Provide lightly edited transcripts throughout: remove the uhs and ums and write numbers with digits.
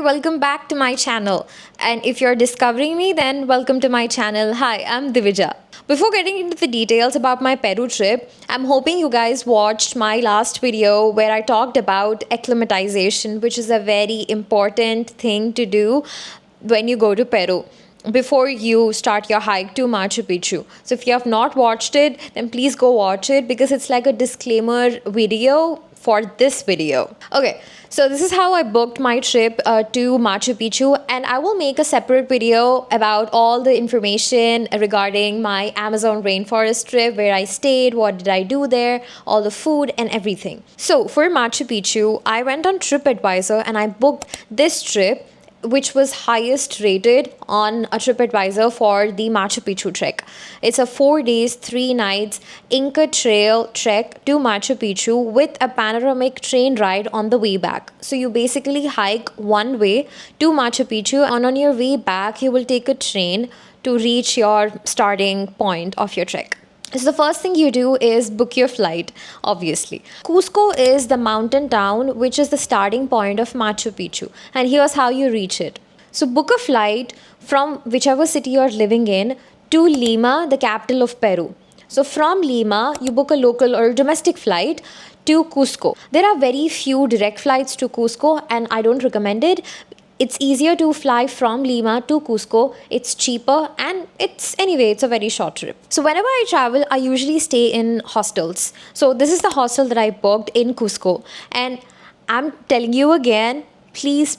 welcome back to my channel. And if you're discovering me, then welcome to my channel. Hi, I'm Divija. Before getting into the details about my Peru trip, I'm hoping you guys watched my last video where I talked about acclimatization, which is a very important thing to do when you go to Peru before you start your hike to Machu Picchu. So if you have not watched it, then please go watch it because it's like a disclaimer video for this video. Okay, so this is how I booked my trip to Machu Picchu, and I will make a separate video about all the information regarding my Amazon rainforest trip, where I stayed, what did I do there, all the food and everything. So for Machu Picchu, I went on TripAdvisor and I booked this trip, which was highest rated on a TripAdvisor for the Machu Picchu trek. It's a 4 days, 3 nights Inca Trail trek to Machu Picchu with a panoramic train ride on the way back. So you basically hike one way to Machu Picchu, and on your way back, you will take a train to reach your starting point of your trek. So the first thing you do is book your flight, obviously. Cusco is the mountain town which is the starting point of Machu Picchu, and here's how you reach it. So book a flight from whichever city you're living in to Lima, the capital of Peru. So from Lima, you book a local or domestic flight to Cusco. There are very few direct flights to Cusco, and I don't recommend it. It's easier to fly from Lima to Cusco. It's cheaper, and it's a very short trip. So whenever I travel, I usually stay in hostels. So this is the hostel that I booked in Cusco. And I'm telling you again, please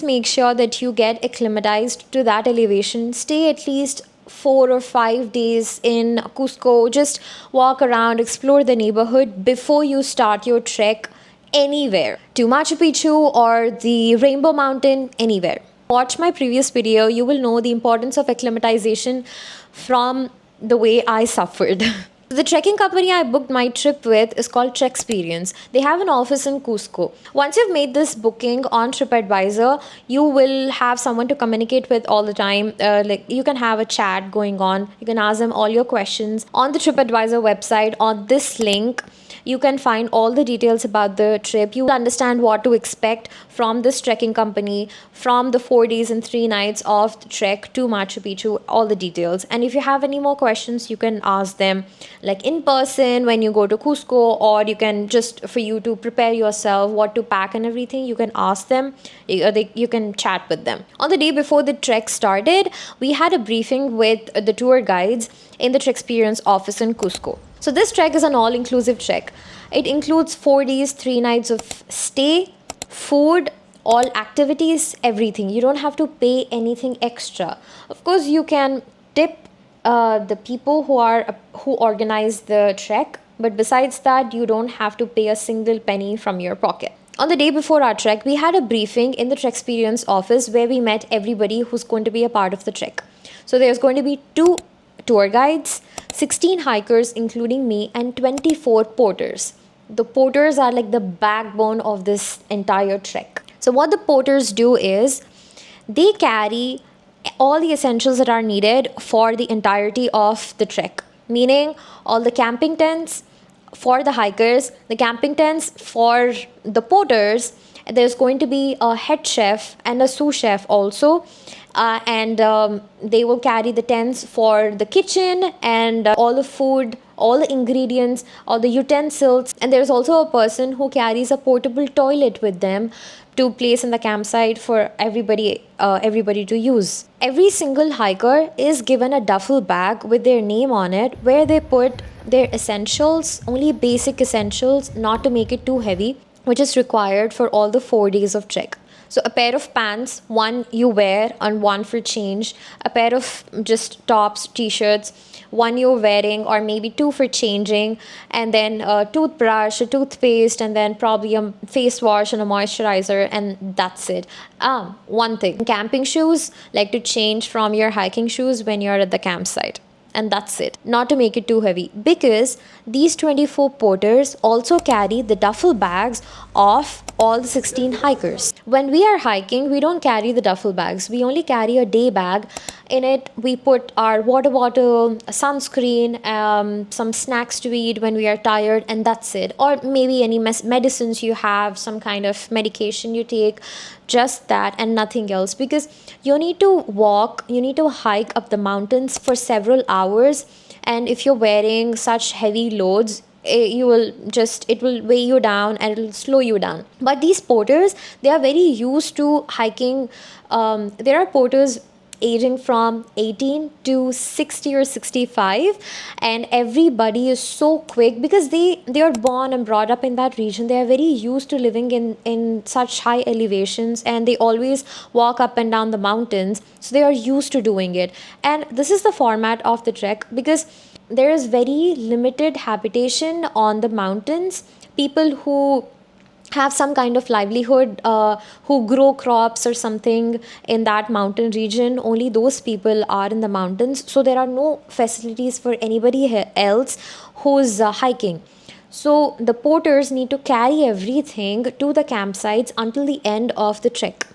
make sure that you get acclimatized to that elevation. Stay at least 4 or 5 days in Cusco. Just walk around, explore the neighborhood before you start your trek anywhere to Machu Picchu or the Rainbow Mountain, anywhere. Watch my previous video, you will know the importance of acclimatization from the way I suffered. The trekking company I booked my trip with is called Trexperience. They have an office in Cusco. Once you've made this booking on TripAdvisor, you will have someone to communicate with all the time. Like you can have a chat going on. You can ask them all your questions on the TripAdvisor website. On this link, you can find all the details about the trip. You will understand what to expect from this trekking company, from the 4 days and 3 nights of the trek to Machu Picchu, all the details. And if you have any more questions, you can ask them like in person when you go to Cusco, or you can just, for you to prepare yourself, what to pack and everything, you can ask them. You can chat with them. On the day before the trek started, we had a briefing with the tour guides in the Trexperience office in Cusco. So this trek is an all-inclusive trek. It includes 4 days, 3 nights of stay, food, all activities, everything. You don't have to pay anything extra. Of course, you can tip the people who organize the trek, but besides that, you don't have to pay a single penny from your pocket. On the day before our trek, we had a briefing in the Trexperience office where we met everybody who's going to be a part of the trek. So there's going to be 2 tour guides, 16 hikers including me, and 24 porters. The porters are like the backbone of this entire trek. So what the porters do is they carry all the essentials that are needed for the entirety of the trek, meaning all the camping tents for the hikers, the camping tents for the porters. There's going to be a head chef and a sous chef also. They will carry the tents for the kitchen and all the food, all the ingredients, all the utensils. And there's also a person who carries a portable toilet with them to place in the campsite for everybody to use. Every single hiker is given a duffel bag with their name on it, where they put their essentials, only basic essentials, not to make it too heavy, which is required for all the 4 days of trek. So a pair of pants, one you wear and one for change, a pair of just tops, t-shirts, one you're wearing or maybe 2 for changing, and then a toothbrush, a toothpaste, and then probably a face wash and a moisturizer, and that's it. One thing, camping shoes, like to change from your hiking shoes when you're at the campsite. And that's it, not to make it too heavy, because these 24 porters also carry the duffel bags of all the 16 hikers. When we are hiking, we don't carry the duffel bags. We only carry a day bag In it, we put our water bottle, a sunscreen, some snacks to eat when we are tired, and that's it. Or maybe any medicines you have, some kind of medication you take, just that and nothing else. Because you need to walk, you need to hike up the mountains for several hours, and if you're wearing such heavy loads, you will just, it will weigh you down and it will slow you down. But these porters, they are very used to hiking. There are porters aging from 18 to 60 or 65, and everybody is so quick because they are born and brought up in that region. They are very used to living in such high elevations, and they always walk up and down the mountains, so they are used to doing it. And this is the format of the trek, because there is very limited habitation on the mountains. People who have some kind of livelihood, who grow crops or something in that mountain region, only those people are in the mountains. So there are no facilities for anybody else who's hiking. So the porters need to carry everything to the campsites until the end of the trek.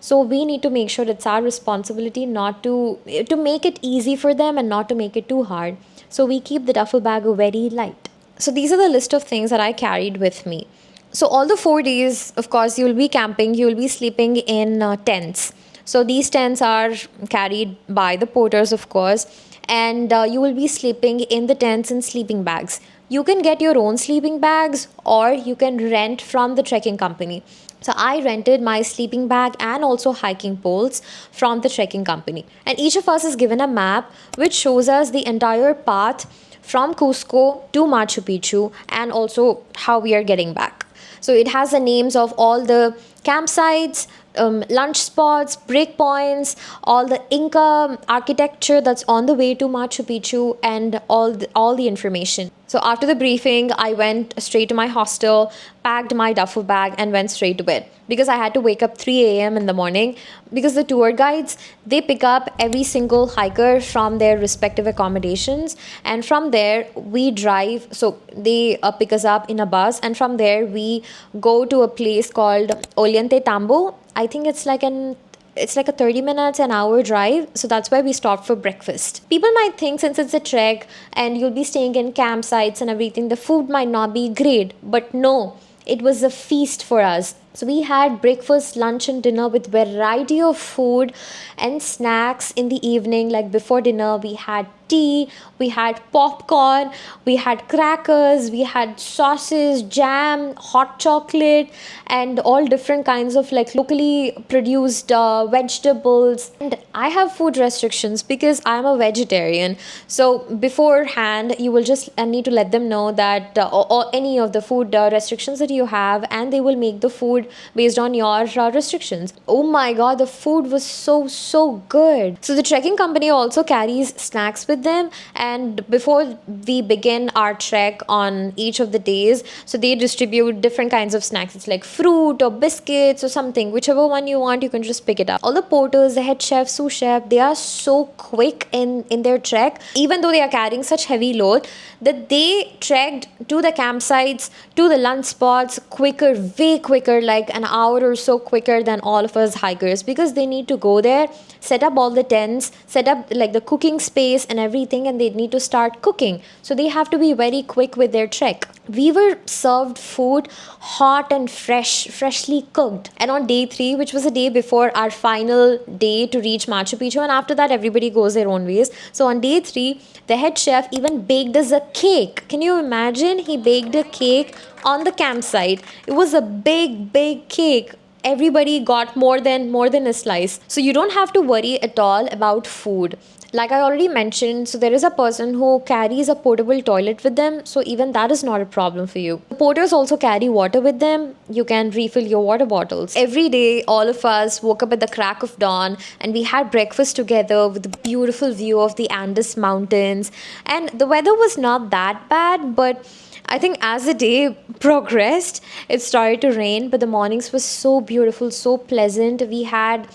So we need to make sure it's our responsibility not to make it easy for them and not to make it too hard. So we keep the duffel bag very light. So these are the list of things that I carried with me. So all the 4 days, of course, you will be camping, you will be sleeping in tents. So these tents are carried by the porters, of course, and you will be sleeping in the tents in sleeping bags. You can get your own sleeping bags, or you can rent from the trekking company. So I rented my sleeping bag and also hiking poles from the trekking company. And each of us is given a map which shows us the entire path from Cusco to Machu Picchu, and also how we are getting back. So it has the names of all the campsites, lunch spots, breakpoints, all the Inca architecture that's on the way to Machu Picchu, and all the information. So after the briefing, I went straight to my hostel, packed my duffel bag, and went straight to bed, because I had to wake up 3 a.m. in the morning, because the tour guides, they pick up every single hiker from their respective accommodations, and from there we drive. So they pick us up in a bus, and from there we go to a place called Ollanta Tambo. I think it's like a 30 minutes, an hour drive. So that's where we stopped for breakfast. People might think, since it's a trek and you'll be staying in campsites and everything, the food might not be great. But no, it was a feast for us. So we had breakfast, lunch, and dinner with variety of food and snacks in the evening. Like before dinner, we had tea, we had popcorn, we had crackers, we had sauces, jam, hot chocolate, and all different kinds of like locally produced vegetables. And I have food restrictions because I'm a vegetarian. So beforehand, you will just need to let them know that or any of the food restrictions that you have, and they will make the food based on your restrictions. Oh my god, the food was so good. So the trekking company also carries snacks with them, and before we begin our trek on each of the days, so they distribute different kinds of snacks. It's like fruit or biscuits or something, whichever one you want, you can just pick it up. All the porters, the head chef, sous chef, they are so quick in their trek, even though they are carrying such heavy load, that they trekked to the campsites, to the lunch spots quicker, way quicker, like an hour or so quicker than all of us hikers, because they need to go there, set up all the tents, set up like the cooking space and everything, and they need to start cooking. So they have to be very quick with their trek. We were served food hot and freshly cooked. And on day 3, which was the day before our final day to reach Machu Picchu, and after that everybody goes their own ways. So on day 3, the head chef even baked us a cake. Can you imagine? He baked a cake on the campsite. It was a big cake. Everybody got more than a slice. So you don't have to worry at all about food. Like I already mentioned, so there is a person who carries a portable toilet with them, so even that is not a problem for you. The porters also carry water with them. You can refill your water bottles. Every day, all of us woke up at the crack of dawn, and we had breakfast together with a beautiful view of the Andes Mountains. And the weather was not that bad, but I think as the day progressed, it started to rain, but the mornings were so beautiful, so pleasant. We had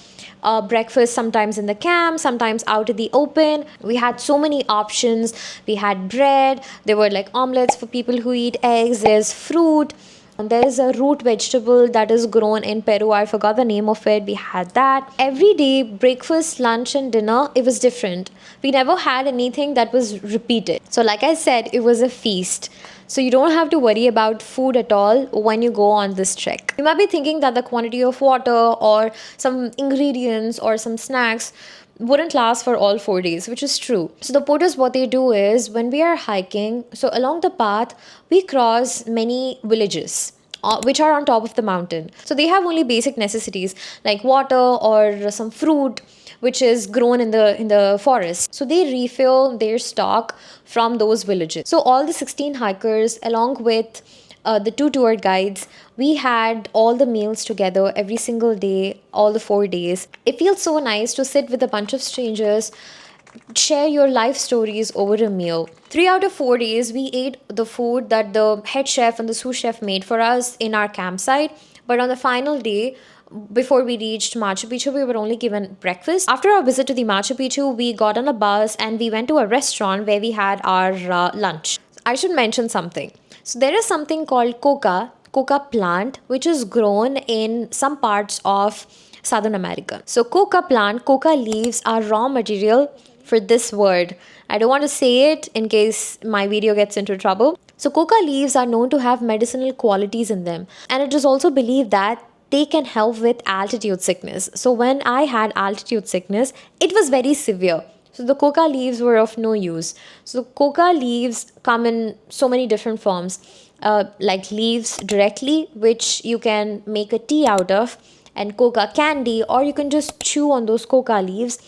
breakfast sometimes in the camp, sometimes out in the open. We had so many options. We had bread. There were like omelets for people who eat eggs. There's fruit. There is a root vegetable that is grown in Peru. I forgot the name of it. We had that. Every day, breakfast, lunch, and dinner, it was different. We never had anything that was repeated. So, like I said, it was a feast. So, you don't have to worry about food at all when you go on this trek. You might be thinking that the quantity of water or some ingredients or some snacks wouldn't last for all 4 days, which is true. So the porters, what they do is when we are hiking, so along the path, we cross many villages. Which are on top of the mountain. So they have only basic necessities like water or some fruit which is grown in the forest. So they refill their stock from those villages. So all the 16 hikers along with the two tour guides, we had all the meals together every single day, all the 4 days. It feels so nice to sit with a bunch of strangers, share your life stories over a meal. 3 out of 4 days, we ate the food that the head chef and the sous chef made for us in our campsite. But on the final day, before we reached Machu Picchu, we were only given breakfast. After our visit to the Machu Picchu, we got on a bus and we went to a restaurant where we had our lunch. I should mention something. So there is something called coca plant, which is grown in some parts of Southern America. So coca leaves are raw material for this word. I don't want to say it in case my video gets into trouble. So coca leaves are known to have medicinal qualities in them, and it is also believed that they can help with altitude sickness. So when I had altitude sickness, it was very severe. So the coca leaves were of no use. So coca leaves come in so many different forms, like leaves directly, which you can make a tea out of, and coca candy, or you can just chew on those coca leaves.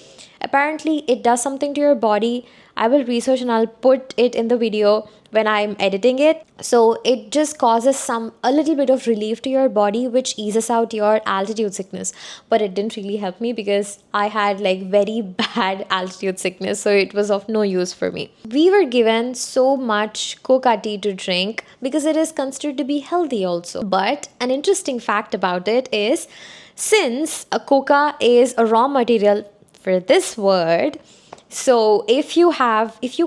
Apparently, it does something to your body. I will research and I'll put it in the video when I'm editing it. So it just causes a little bit of relief to your body, which eases out your altitude sickness. But it didn't really help me because I had like very bad altitude sickness, so it was of no use for me. We were given so much coca tea to drink because it is considered to be healthy also. But an interesting fact about it is, since a coca is a raw material for this word, so if you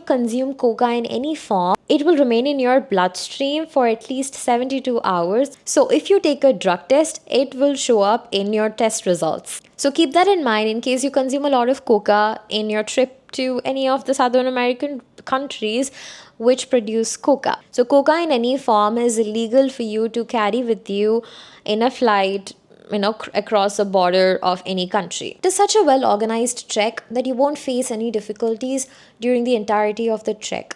consume coca in any form, it will remain in your bloodstream for at least 72 hours. So if you take a drug test, it will show up in your test results. So keep that in mind in case you consume a lot of coca in your trip to any of the Southern American countries which produce coca. So coca in any form is illegal for you to carry with you in a flight, across the border of any country. It is such a well organized trek that you won't face any difficulties during the entirety of the trek.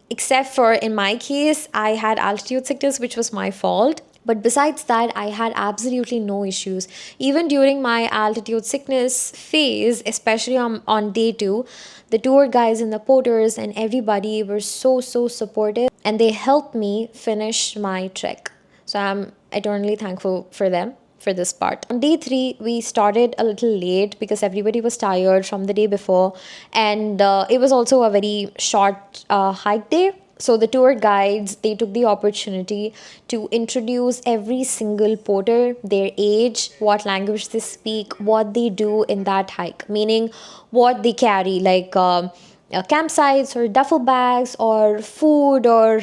Except for in my case, I had altitude sickness, which was my fault. But besides that, I had absolutely no issues. Even during my altitude sickness phase, especially on day 2, the tour guides and the porters and everybody were so supportive, and they helped me finish my trek. So I'm eternally thankful for them for this part. On day 3, we started a little late because everybody was tired from the day before, and it was also a very short hike day. So the tour guides, they took the opportunity to introduce every single porter, their age, what language they speak, what they do in that hike, meaning what they carry, like campsites or duffel bags or food or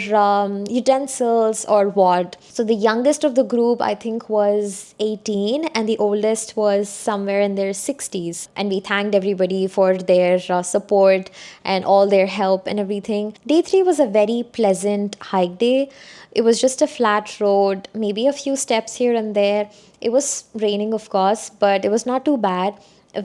utensils or what. So the youngest of the group, I think, was 18, and the oldest was somewhere in their 60s. And we thanked everybody for their support and all their help and everything. Day 3 was a very pleasant hike day. It was just a flat road, maybe a few steps here and there. It was raining, of course, but it was not too bad.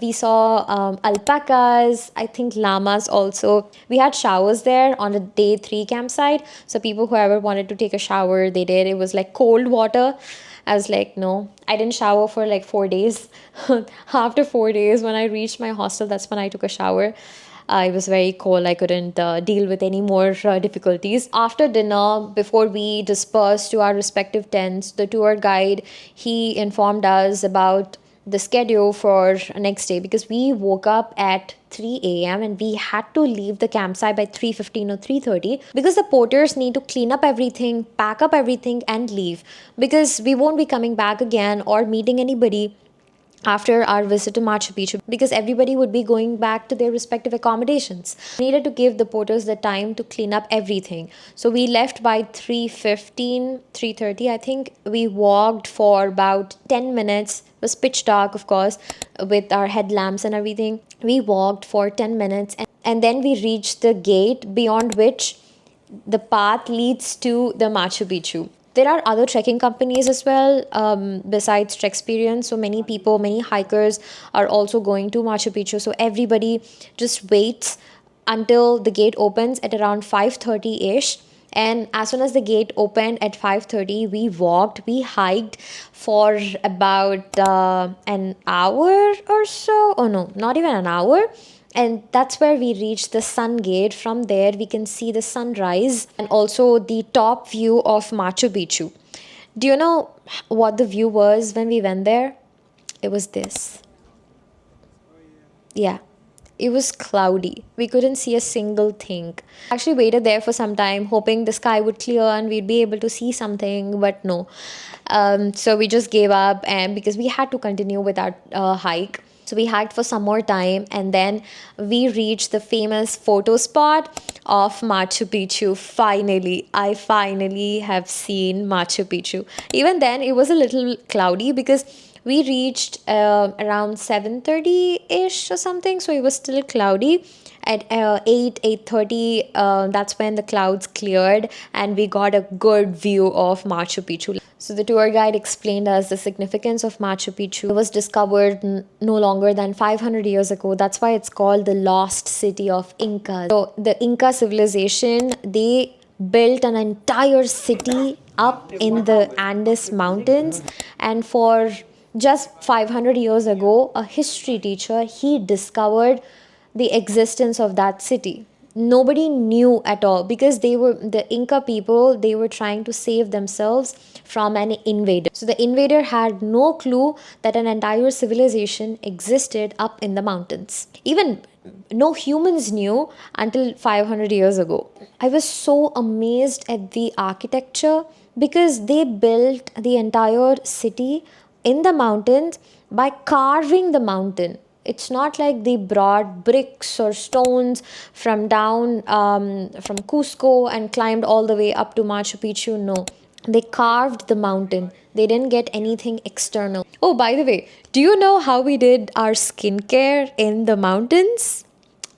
We saw alpacas, I think llamas also. We had showers there on the day 3 campsite. So people, whoever wanted to take a shower, they did. It was like cold water. I was like, no, I didn't shower for like 4 days. After 4 days, when I reached my hostel, that's when I took a shower. It was very cold. I couldn't deal with any more difficulties. After dinner, before we dispersed to our respective tents, the tour guide, he informed us about the schedule for next day, because we woke up at 3 a.m. and we had to leave the campsite by 3:15 or 3:30, because the porters need to clean up everything, pack up everything and leave, because we won't be coming back again or meeting anybody after our visit to Machu Picchu because everybody would be going back to their respective accommodations. We needed to give the porters the time to clean up everything. So we left by 3:15, 3:30. I think we walked for about 10 minutes. It was pitch dark, of course, with our headlamps and everything. We walked for 10 minutes and then we reached the gate beyond which the path leads to the Machu Picchu. There are other trekking companies as well besides Trexperience. So many people, many hikers are also going to Machu Picchu. So everybody just waits until the gate opens at around 5:30 ish. And as soon as the gate opened at 5:30, we hiked for about an hour or so. Oh no, not even an hour, and that's where we reached the sun gate. From there we can see the sunrise and also the top view of Machu Picchu. Do you know what the view was when we went there? It was this. Yeah, it was cloudy. We couldn't see a single thing. Actually waited there for some time hoping the sky would clear and we'd be able to see something, but no. So we just gave up, and because we had to continue with our hike. So we hiked for some more time and then we reached the famous photo spot of Machu Picchu. Finally, I finally have seen Machu Picchu. Even then, it was a little cloudy because we reached around 7:30 ish or something, so it was still cloudy. At 8:30, that's when the clouds cleared and we got a good view of Machu Picchu. So the tour guide explained us the significance of Machu Picchu. It was discovered no longer than 500 years ago. That's why it's called the lost city of Incas. So the Inca civilization, they built an entire city up in the Andes Mountains, and for just 500 years ago, a history teacher, he discovered the existence of that city. Nobody knew at all because the Inca people, they were trying to save themselves from an invader. So the invader had no clue that an entire civilization existed up in the mountains. Even no humans knew until 500 years ago. I was so amazed at the architecture because they built the entire city in the mountains by carving the mountain. It's not like they brought bricks or stones from down from Cusco and climbed all the way up to Machu Picchu. No, they carved the mountain. They didn't get anything external. Oh, by the way, do you know how we did our skincare in the mountains?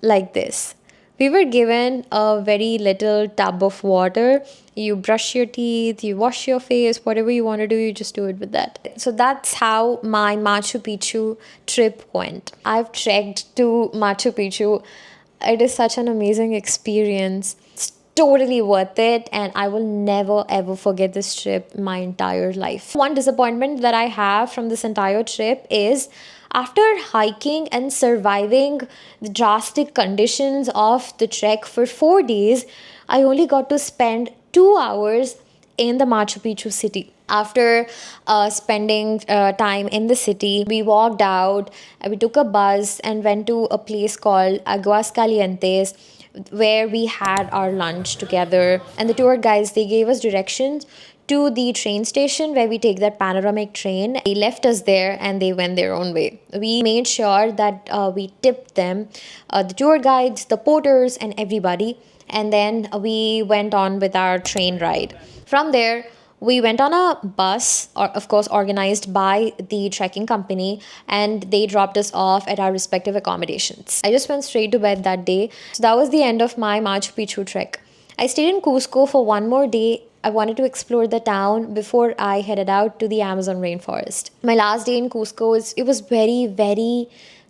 Like this. We were given a very little tub of water. You brush your teeth, you wash your face, whatever you want to do, you just do it with that. So that's how my Machu Picchu trip went. I've trekked to Machu Picchu. It is such an amazing experience. It's totally worth it, and I will never ever forget this trip my entire life. One disappointment that I have from this entire trip is after hiking and surviving the drastic conditions of the trek for 4 days, I only got to spend 2 hours in the Machu Picchu city. After spending time in the city, we walked out, we took a bus and went to a place called Aguas Calientes, where we had our lunch together. And the tour guides, they gave us directions to the train station where we take that panoramic train. They left us there and they went their own way. We made sure that we tipped them, the tour guides, the porters, and everybody. And then we went on with our train ride. From there, we went on a bus, or of course organized by the trekking company, and they dropped us off at our respective accommodations. I just went straight to bed that day. So that was the end of my Machu Picchu trek. I stayed in Cusco for one more day. I wanted to explore the town before I headed out to the Amazon rainforest. My last day in Cusco, it was very, very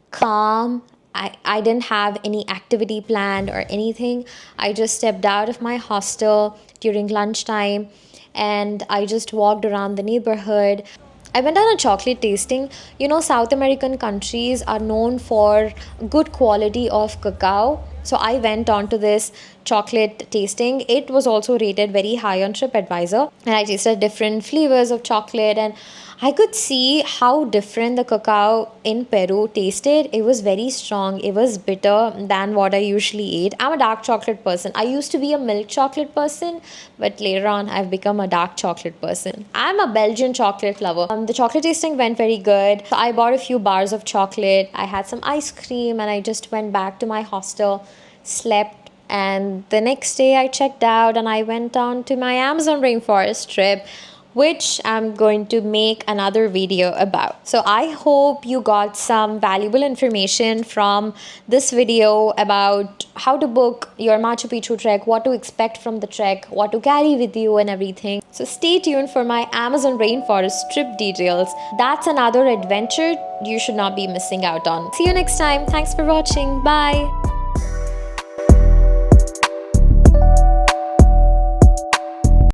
calm. I didn't have any activity planned or anything. I just stepped out of my hostel during lunchtime and I just walked around the neighborhood. I went on a chocolate tasting. You know, South American countries are known for good quality of cacao. So I went on to this chocolate tasting. It was also rated very high on TripAdvisor, and I tasted different flavors of chocolate, and I could see how different the cacao in Peru tasted. It was very strong. It was bitter than what I usually eat. I'm a dark chocolate person. I used to be a milk chocolate person, but later on I've become a dark chocolate person. I'm a Belgian chocolate lover. The chocolate tasting went very good. So I bought a few bars of chocolate. I had some ice cream, and I just went back to my hostel, slept, and the next day I checked out and I went on to my Amazon rainforest trip, which I'm going to make another video about. So I hope you got some valuable information from this video about how to book your Machu Picchu trek, what to expect from the trek, what to carry with you and everything. So stay tuned for my Amazon rainforest trip details. That's another adventure you should not be missing out on. See you next time. Thanks for watching. Bye.